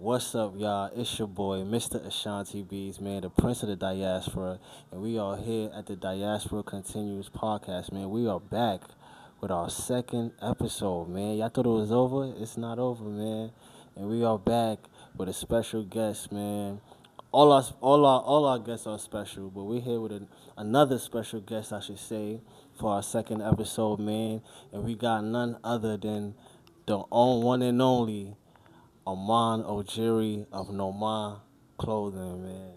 What's up, y'all? It's your boy, Mr. Ashanti Bees, man, the Prince of the Diaspora, and we are here at the Diaspora Continues podcast, man. We are back with our second episode, man. Y'all thought it was over? It's not over, man. And we are back with a special guest, man. All our guests are special, but we're here with another special guest, I should say, for our second episode, man. And we got none other than the one and only Amon Ogyiri of Noma Clothing, man.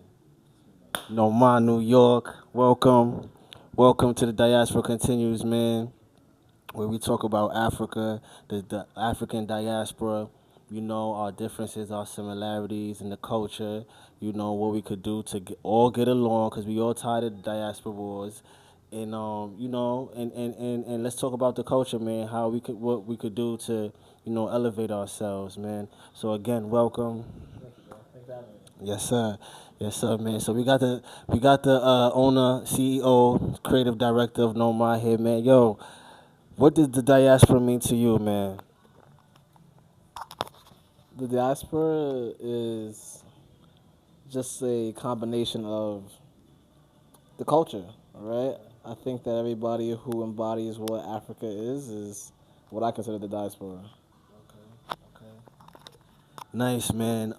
Noma, New York. Welcome. Welcome to the Diaspora Continues, man, where we talk about Africa, the African diaspora, our differences, our similarities in the culture, what we could do to all get along, because we all tired of the diaspora wars. And and let's talk about the culture, man. How we could what we could do to, elevate ourselves, man. So again, welcome. Thank you, bro. Thanks for having me. Yes, sir. Yes, sir, man. So we got the owner, CEO, creative director of Noma here, man. Yo, what does the diaspora mean to you, man? The diaspora is just a combination of the culture, right? I think that everybody who embodies what Africa is what I consider the diaspora. Okay, okay. Nice, man.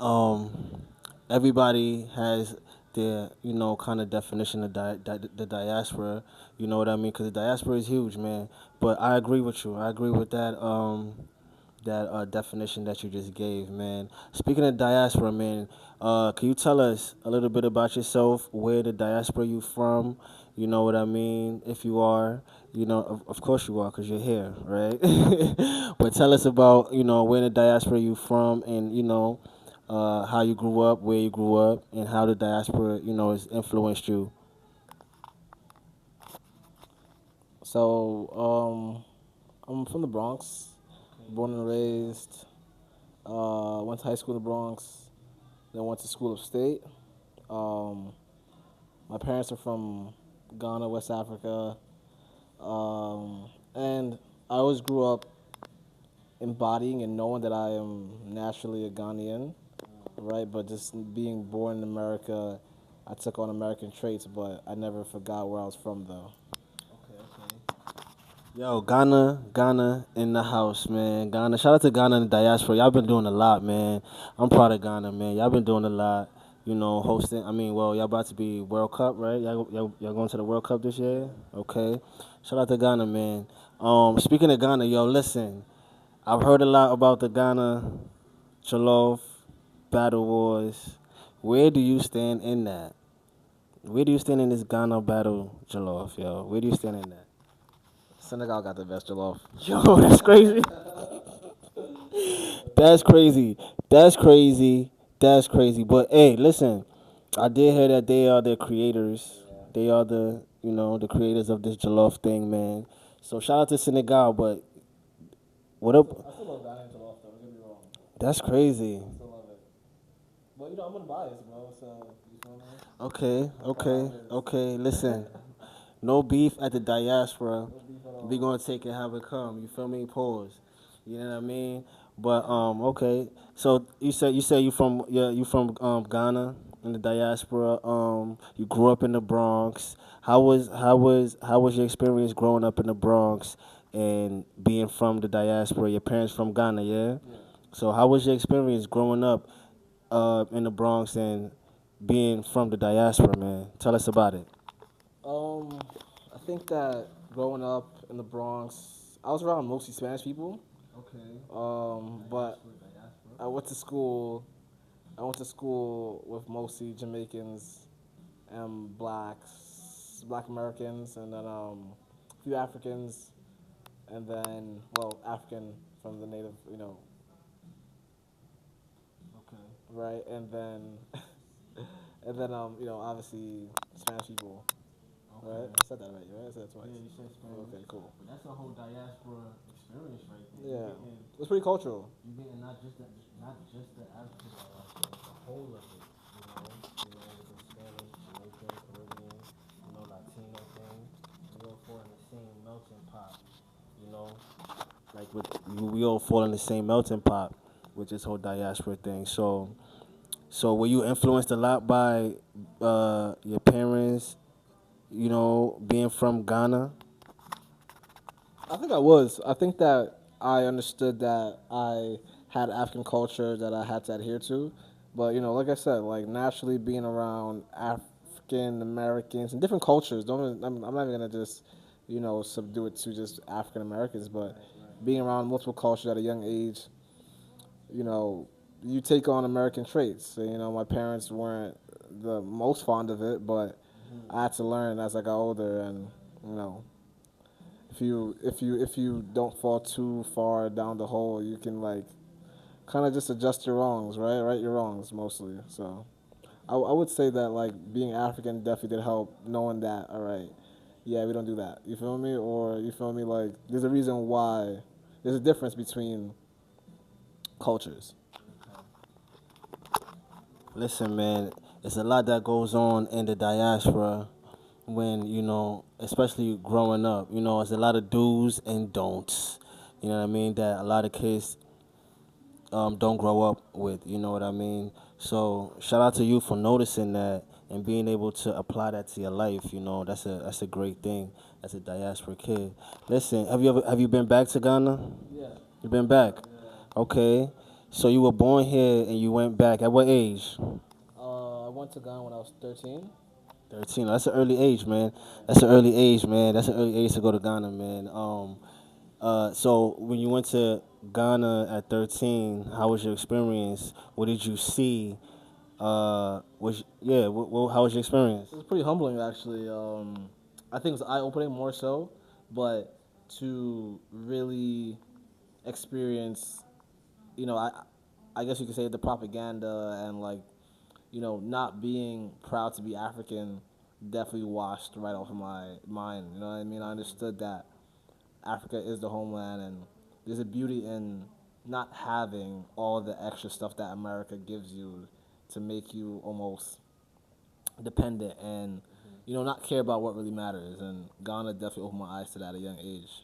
Everybody has their, kind of definition of the diaspora. You know what I mean? Because the diaspora is huge, man. But I agree with you. I agree with that definition that you just gave, man. Speaking of diaspora, man, can you tell us a little bit about yourself? Where the diaspora you from? You know what I mean? If you are, of course you are, cause you're here, right? But tell us about, where in the diaspora you from, and how you grew up, where you grew up, and how the diaspora, has influenced you. So, I'm from the Bronx, born and raised. Went to high school in the Bronx, then went to school upstate. Um, my parents are from Ghana, West Africa. And I always grew up embodying and knowing that I am naturally a Ghanaian, right? But just being born in America, I took on American traits, but I never forgot where I was from, though. Okay, okay. Yo, Ghana in the house, man. Ghana, shout out to Ghana and the diaspora. Y'all been doing a lot, man. I'm proud of Ghana, man. Y'all been doing a lot. Hosting. I mean, well, y'all about to be World Cup, right? Y'all going to the World Cup this year? Okay. Shout out to Ghana, man. Speaking of Ghana, yo, listen. I've heard a lot about the Ghana Jollof Battle Wars. Where do you stand in that? Where do you stand in this Ghana Battle Jollof, yo? Where do you stand in that? Senegal got the best jollof. Yo, that's crazy. That's crazy. That's crazy. That's crazy. But hey, listen, I did hear that they are the creators. They are the creators of this jollof thing, man. So shout out to Senegal. But what up? I still love Ghanaian jollof, though. Don't get me wrong. That's crazy. I still love it. But, I'm unbiased, bro, so, you feel me? Okay, That's how okay, it is. okay. Listen, no beef at the diaspora. No beef at all. We gonna take it how it come. You feel me? Pause. You know what I mean? But okay. So you said you from Ghana in the diaspora. You grew up in the Bronx. How was your experience growing up in the Bronx and being from the diaspora? Your parents from Ghana, yeah. Yeah. So how was your experience growing up in the Bronx and being from the diaspora, man? Tell us about it. Um, I think that growing up in the Bronx, I was around mostly Spanish people. Okay. But I went to school. I went to school with mostly Jamaicans and blacks, Black Americans, and then a few Africans, and then African from the native, Okay. right, and then obviously Spanish people, right? I said that right, right? I said that twice. Yeah, you said Spanish. Okay, cool. But that's a whole diaspora experience right there. Yeah, it was pretty cultural. You getting not just the African diaspora, the whole of it. With the Spanish, Jamaican, Caribbean, Latino thing. We all fall in the same melting pot. You know, like we all fall in the same melting pot. with this whole diaspora thing. So were you influenced a lot by your parents, being from Ghana? I think I was. I think that I understood that I had African culture that I had to adhere to. But like I said, like naturally being around African Americans and different cultures. Don't I'm not even gonna just subdue it to just African Americans, but being around multiple cultures at a young age, you know, you take on American traits. So, my parents weren't the most fond of it, but I had to learn as I got older, and you know, if you don't fall too far down the hole, you can like kind of just adjust your wrongs, right? Right your wrongs mostly. So I would say that like being African definitely did help knowing that. All right, yeah, we don't do that. You feel me? Or you feel me? Like there's a reason why. There's a difference between cultures. Listen, man, it's a lot that goes on in the diaspora when, especially growing up. It's a lot of do's and don'ts. You know what I mean? That a lot of kids don't grow up with. You know what I mean? So shout out to you for noticing that and being able to apply that to your life. That's a great thing as a diaspora kid. Listen, have you been back to Ghana? Yeah. You been back? Okay. So you were born here and you went back at what age? I went to Ghana when I was 13. 13. That's an early age, man. That's an early age, man. That's an early age to go to Ghana, man. So when you went to Ghana at 13, how was your experience? What did you see? How was your experience? It was pretty humbling, actually. I think it was eye opening more so, but to really experience, I guess you could say the propaganda and like, not being proud to be African definitely washed right off of my mind. You know what I mean? I understood that Africa is the homeland, and there's a beauty in not having all the extra stuff that America gives you to make you almost dependent and not care about what really matters. And Ghana definitely opened my eyes to that at a young age.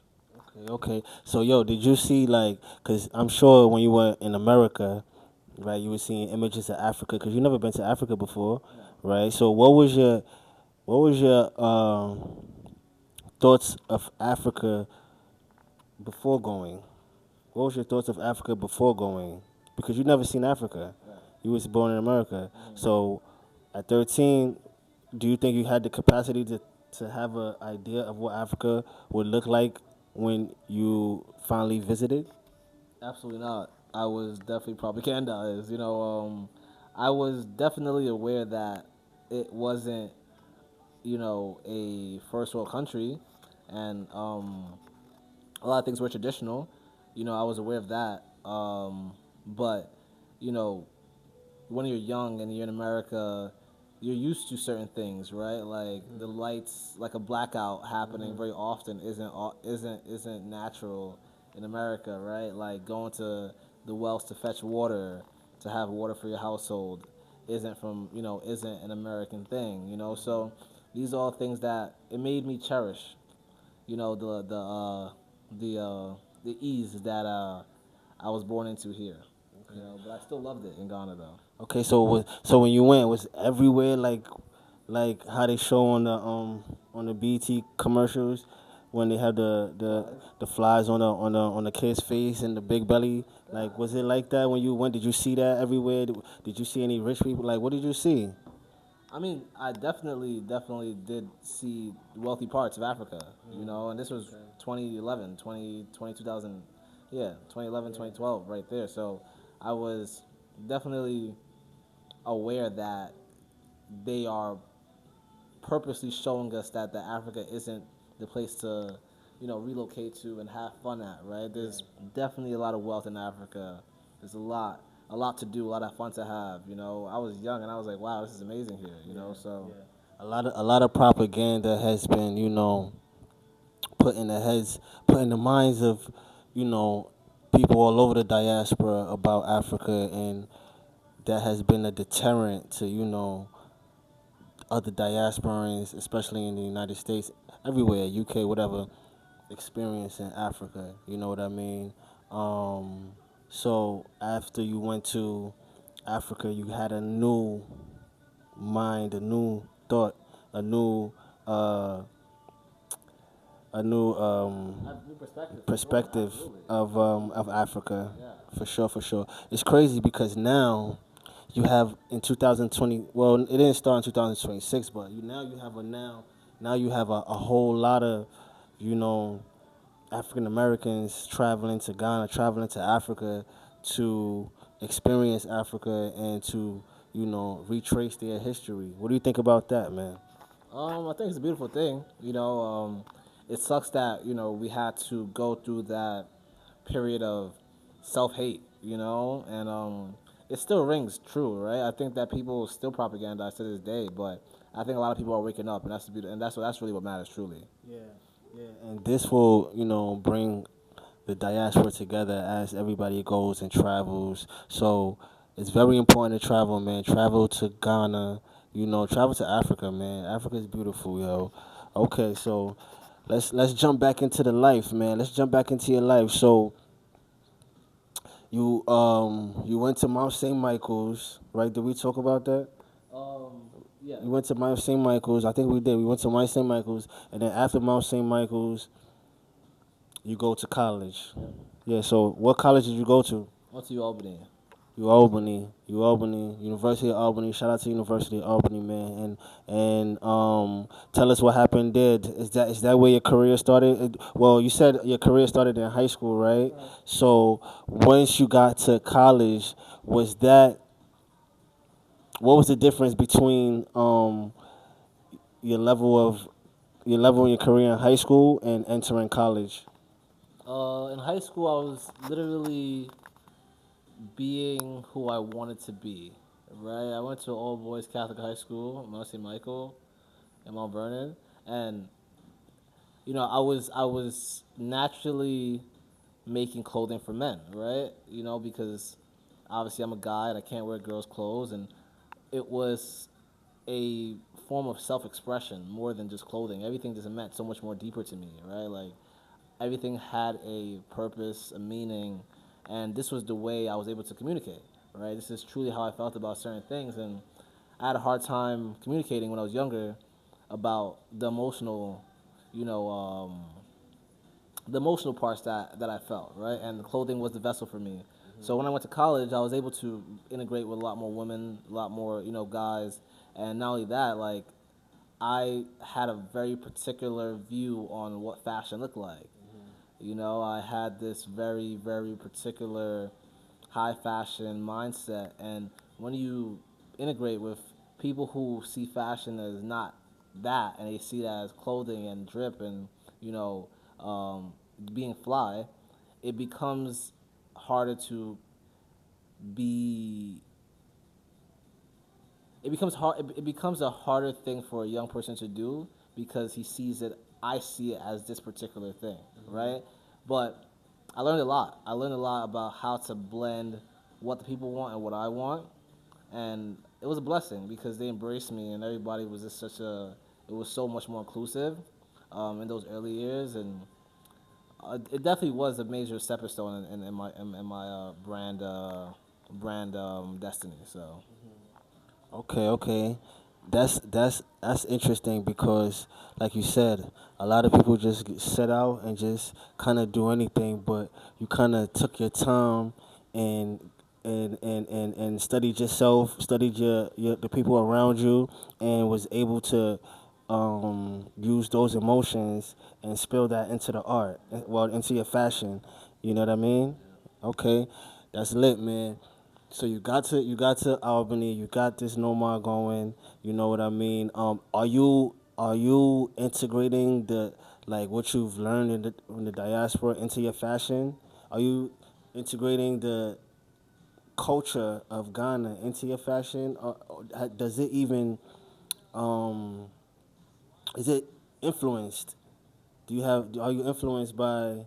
Okay, okay. So, yo, did you see, like, because I'm sure when you were in America, right, you were seeing images of Africa, because you never been to Africa before, right? So, what was your thoughts of Africa before going? What was your thoughts of Africa before going? Because you never seen Africa. You was born in America. So, at 13, do you think you had the capacity to have an idea of what Africa would look like when you finally visited? Absolutely not. I was definitely propaganda. I was definitely aware that it wasn't, a first world country, and a lot of things were traditional. I was aware of that. But, you know, when you're young and you're in America, you're used to certain things, right? Like the lights, like a blackout happening very often isn't natural in America, right? Like going to the wells to fetch water, to have water for your household, isn't an American thing, So these are all things that it made me cherish, you know, the the ease that I was born into here, But I still loved it in Ghana though. Okay, so when you went, was everywhere like how they show on the BT commercials when they have the flies on the kid's face and the big belly. Like, was it like that when you went? Did you see that everywhere? Did you see any rich people? Like, what did you see? I mean, I definitely did see wealthy parts of Africa, and this was 2011, 2000, yeah, 2011, 2012, right there. So I was definitely aware that they are purposely showing us that Africa isn't the place to, relocate to and have fun at, right? There's definitely a lot of wealth in Africa. There's a lot to do, a lot of fun to have. I was young and I was like, wow, this is amazing here. So A lot of propaganda has been, put in the heads, put in the minds of, you know, people all over the diaspora about Africa, and that has been a deterrent to, other diasporans, especially in the United States, everywhere, UK, whatever, experience in Africa. You know what I mean? Um, So after you went to Africa, you had a new mind, a new thought, a new uh, a new New perspective for sure, perspective absolutely. of Africa, Yeah. for sure, for sure. It's crazy because now you have in 2020. Well, it didn't start in 2026, but you have a now you have a whole lot of you know African Americans traveling to Ghana, traveling to Africa to experience Africa and to retrace their history. What do you think about that, man? I think it's a beautiful thing. It sucks that we had to go through that period of self hate. And it still rings true, right? I think that people still propagandize to this day, but I think a lot of people are waking up, and that's the beauty, and that's really what matters, truly. Yeah, yeah. And this will, bring the diaspora together as everybody goes and travels. So it's very important to travel, man. Travel to Ghana, travel to Africa, man. Africa is beautiful, yo. Okay, so let's jump back into the life, man. Let's jump back into your life. So you went to Mount St. Michael's, right? Did we talk about that? Yeah. You went to Mount St. Michael's. I think we did. We went to Mount St. Michael's, and then after Mount St. Michael's, you go to college. Yep. Yeah. So what college did you go to? What's you Albany? University of Albany. Shout out to University of Albany, man. And tell us what happened there. Is that where your career started? Well, you said your career started in high school, right? Right. So once you got to college, was that what was the difference between your level of your level in your career in high school and entering college? In high school, I was literally being who I wanted to be. Right. I went to all boys Catholic high school, Mount St. Michael, in Mount Vernon, and I was naturally making clothing for men, right? Because obviously I'm a guy and I can't wear girls' clothes, and it was a form of self-expression more than just clothing. Everything just meant so much more deeper to me, right? Like everything had a purpose, a meaning, and this was the way I was able to communicate, right? This is truly how I felt about certain things, and I had a hard time communicating when I was younger about you know, um, the emotional parts that I felt, right? And the clothing was the vessel for me. So when I went to college, I was able to integrate with a lot more women, a lot more, guys, and not only that, like I had a very particular view on what fashion looked like. I had this very, very particular high fashion mindset. And when you integrate with people who see fashion as not that, and they see that as clothing and drip and, you know, um, being fly, it becomes harder to be it becomes hard. It becomes a harder thing for a young person to do because he sees it. I see it as this particular thing, right? But I learned a lot. I learned a lot about how to blend what the people want and what I want, and it was a blessing because they embraced me and everybody was just such a. It was so much more inclusive in those early years, and it definitely was a major stepping stone in my brand destiny. So. Okay, okay. That's interesting because, like you said, a lot of people just set out and just kind of do anything, but you kind of took your time and and studied yourself, studied your the people around you, and was able to use those emotions and spill that into the art, well, into your fashion. You know what I mean? Okay, that's lit, man. So you got to Albany, you got this Noma going. You know what I mean? Are you integrating the like what you've learned in the diaspora into your fashion? Are you integrating the culture of Ghana into your fashion? Or does it even um, is it influenced? Are you influenced by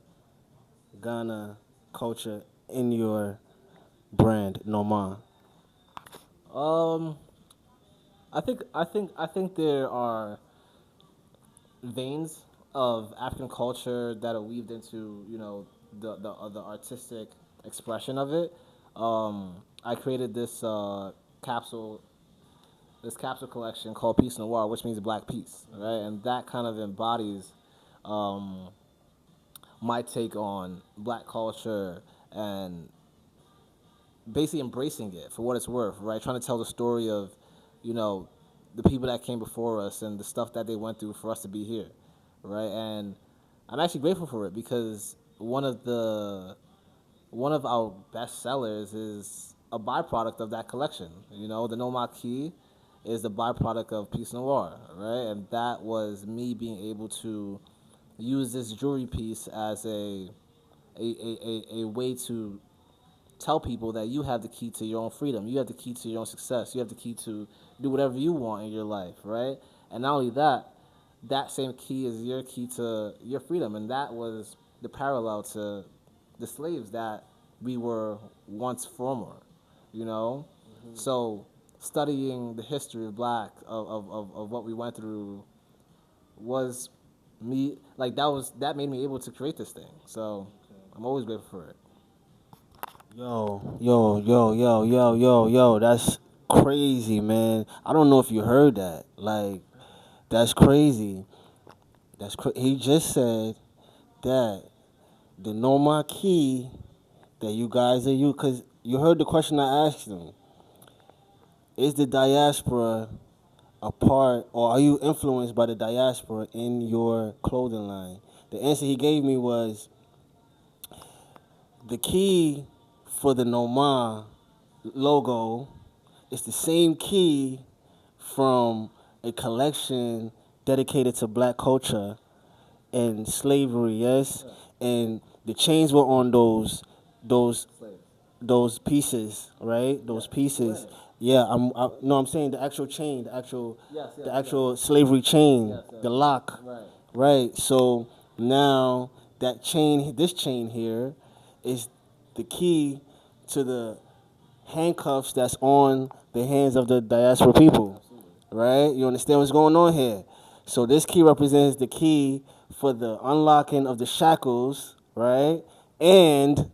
Ghana culture in your brand Noma? Um, I think there are veins of African culture that are weaved into the artistic expression of it. I created capsule this capsule collection called Peace Noir, which means Black Peace, right? And that kind of embodies um, my take on Black culture and basically embracing it for what it's worth, right? Trying to tell the story of, you know, the people that came before us and the stuff that they went through for us to be here, right? And I'm actually grateful for it because one of our best sellers is a byproduct of that collection. You know, the Noma key is the byproduct of Peace Noir, right? And that was me being able to use this jewelry piece as a way to tell people that you have the key to your own freedom. You have the key to your own success. You have the key to do whatever you want in your life, right? And not only that, that same key is your key to your freedom. And that was the parallel to the slaves that we were once former, you know? So studying the history of of what we went through was me like that made me able to create this thing. So I'm always grateful for it. Yo. That's crazy, man. I don't know if you heard that. Like, that's crazy. He just said that the Noma key that you guys are you, because you heard the question I asked him. Is the diaspora a part, or are you influenced by the diaspora in your clothing line? The answer he gave me was the key for the Noma logo is the same key from a collection dedicated to black culture and slavery, yes? And the chains were on those those pieces, right? Those pieces. Yeah, no, I'm saying the actual chain, the actual slavery chain, the lock, right? So now this chain here, is the key to the handcuffs that's on the hands of the diaspora people, right? You understand what's going on here? So this key represents the key for the unlocking of the shackles, right? And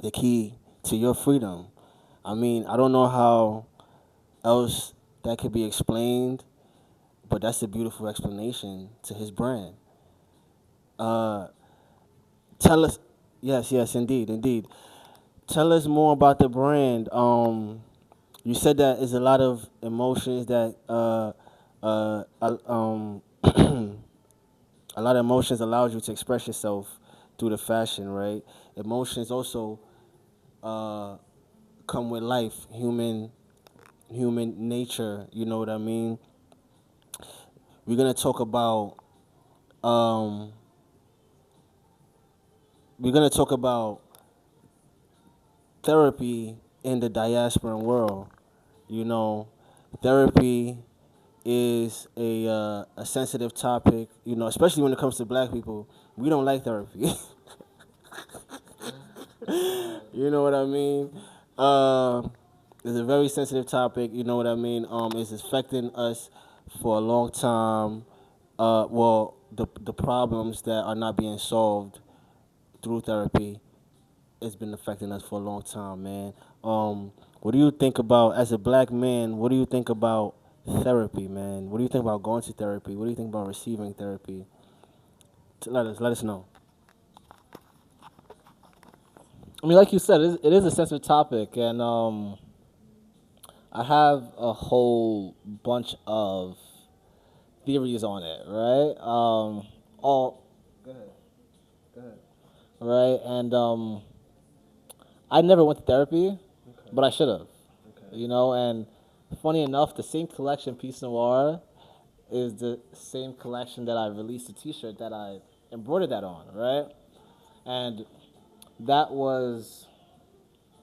the key to your freedom. I mean, I don't know how else that could be explained, but that's a beautiful explanation to his brand. Uh, tell us, yes, indeed. Tell us more about the brand. You said that there's a lot of emotions that a lot of emotions allows you to express yourself through the fashion, right? Emotions also uh, come with life, human nature. You know what I mean? We're gonna talk about um, we're gonna talk about therapy in the diasporan world. You know, therapy is a sensitive topic. You know, especially when it comes to black people. We don't like therapy. You know what I mean? Uh, it's a very sensitive topic. You know what I mean? It's affecting us for a long time. Well, the problems that are not being solved through therapy, it's been affecting us for a long time, man. What do you think about, as a black man? What do you think about therapy, man? What do you think about going to therapy? What do you think about receiving therapy? Let us know. I mean, like you said, it is a sensitive topic, and I have a whole bunch of theories on it, right? All right, and I never went to therapy, but I should have, you know. And funny enough, the same collection, Peace Noir, is the same collection that I released a T-shirt that I embroidered that on, right? And that was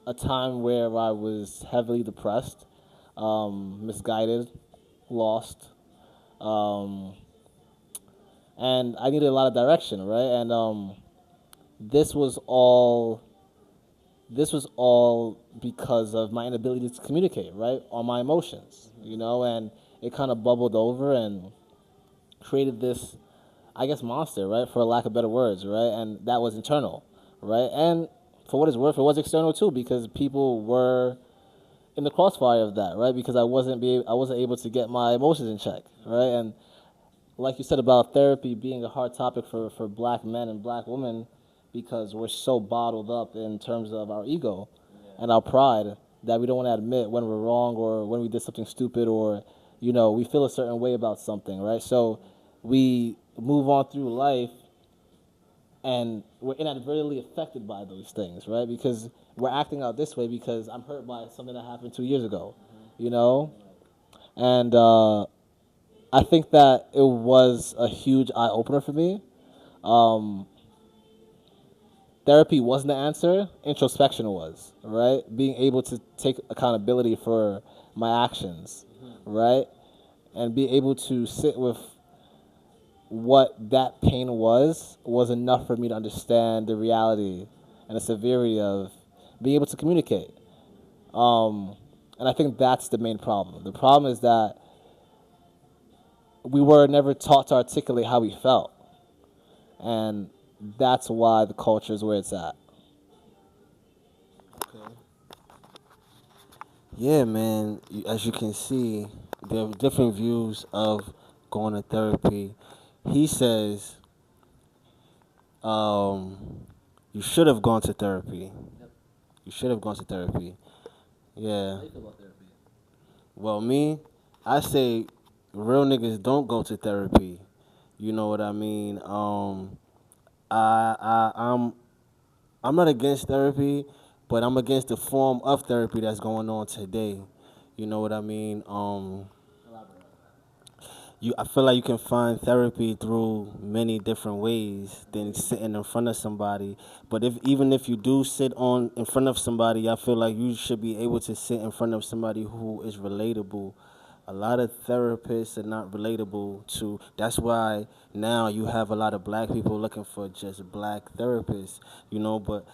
a time where I was heavily depressed, misguided, lost, um, and I needed a lot of direction, right? And this was all this was all because of my inability to communicate, right, on my emotions, you know, and it kind of bubbled over and created this, I guess, monster, right, for lack of better words, right, and that was internal, right, and for what it's worth, it was external too because people were in the crossfire of that, right? Because I wasn't able to get my emotions in check, right? And like you said about therapy being a hard topic for black men and black women because we're so bottled up in terms of our ego and our pride that we don't want to admit when we're wrong or when we did something stupid or we feel a certain way about something, right? So we move on through life and we're inadvertently affected by those things, right? Because we're acting out this way because I'm hurt by something that happened 2 years ago, you know? And I think that it was a huge eye opener for me. Um, Therapy wasn't the answer, introspection was, right? Being able to take accountability for my actions, right? And be able to sit with what that pain was enough for me to understand the reality and the severity of being able to communicate. Um, and I think that's the main problem. The problem is that we were never taught to articulate how we felt. And that's why the culture is where it's at. Okay. Yeah, man. As you can see, there are different views of going to therapy. He says, you should have gone to therapy. You should have gone to therapy. Yeah. Well, me, I say real niggas don't go to therapy. You know what I mean? I'm not against therapy, but I'm against the form of therapy that's going on today. You know what I mean? I feel like you can find therapy through many different ways than sitting in front of somebody. But if even if you do sit on in front of somebody, I feel like you should be able to sit in front of somebody who is relatable. A lot of therapists are not relatable to. That's why now you have a lot of black people looking for just black therapists. But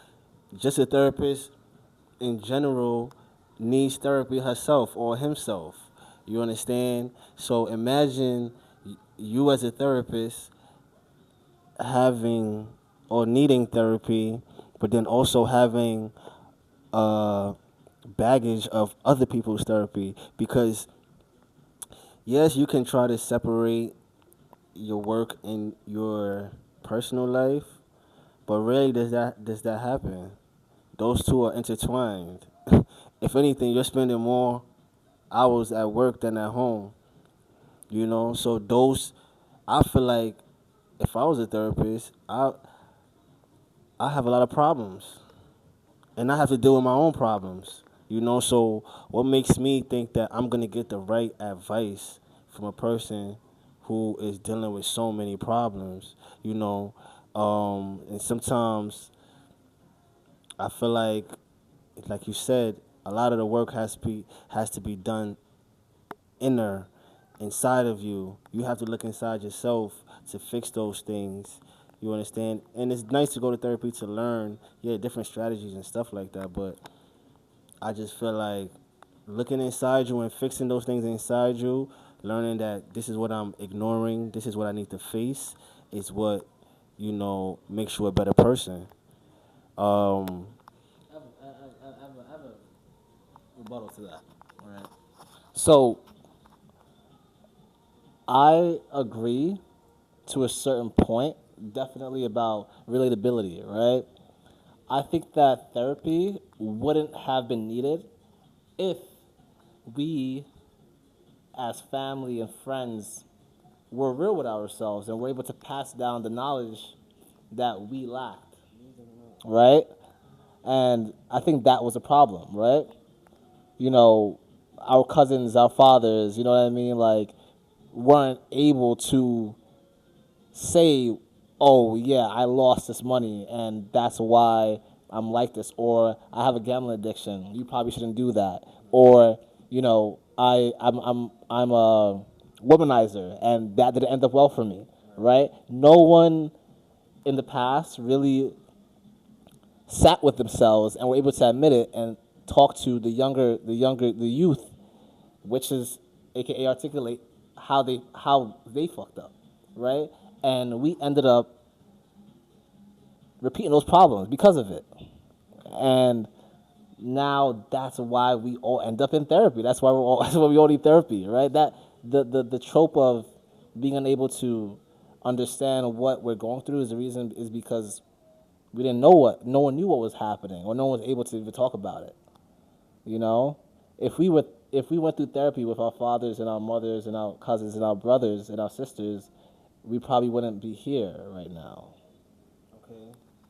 just a therapist in general needs therapy herself or himself. You understand? So imagine you as a therapist having or needing therapy, but then also having baggage of other people's therapy. Because yes, you can try to separate your work and your personal life, but rarely does that happen. Those two are intertwined. If anything, you're spending more hours at work than at home. So I feel like if I was a therapist, I have a lot of problems, and I have to deal with my own problems. So what makes me think that I'm gonna get the right advice from a person who is dealing with so many problems? And sometimes I feel like you said, a lot of the work has to be done inner inside of you. You have to look inside yourself to fix those things. You understand? And it's nice to go to therapy to learn, yeah, different strategies and stuff like that. But I just feel like looking inside you and fixing those things inside you, learning that this is what I'm ignoring, this is what I need to face, is what, makes you a better person. Um, I have a rebuttal to that. All right. So I agree to a certain point, definitely about relatability, right? I think that therapy wouldn't have been needed if we, as family and friends, were real with ourselves and were able to pass down the knowledge that we lacked, right? And I think that was a problem, right? You know, our cousins, our fathers, you know what I mean? Like, weren't able to say, oh, yeah, I lost this money and that's why I'm like this, or I have a gambling addiction. You probably shouldn't do that. Or, I'm a womanizer and that didn't end up well for me, right? No one in the past really sat with themselves and were able to admit it and talk to the youth, which is AKA articulate how they fucked up, right? And we ended up repeating those problems because of it. And now that's why we all end up in therapy. That's why we're all that's why we all need therapy, right? That the trope of being unable to understand what we're going through is the reason is because we didn't know what no one knew what was happening or no one was able to even talk about it. You know, if we went through therapy with our fathers and our mothers and our cousins and our brothers and our sisters, we probably wouldn't be here right now.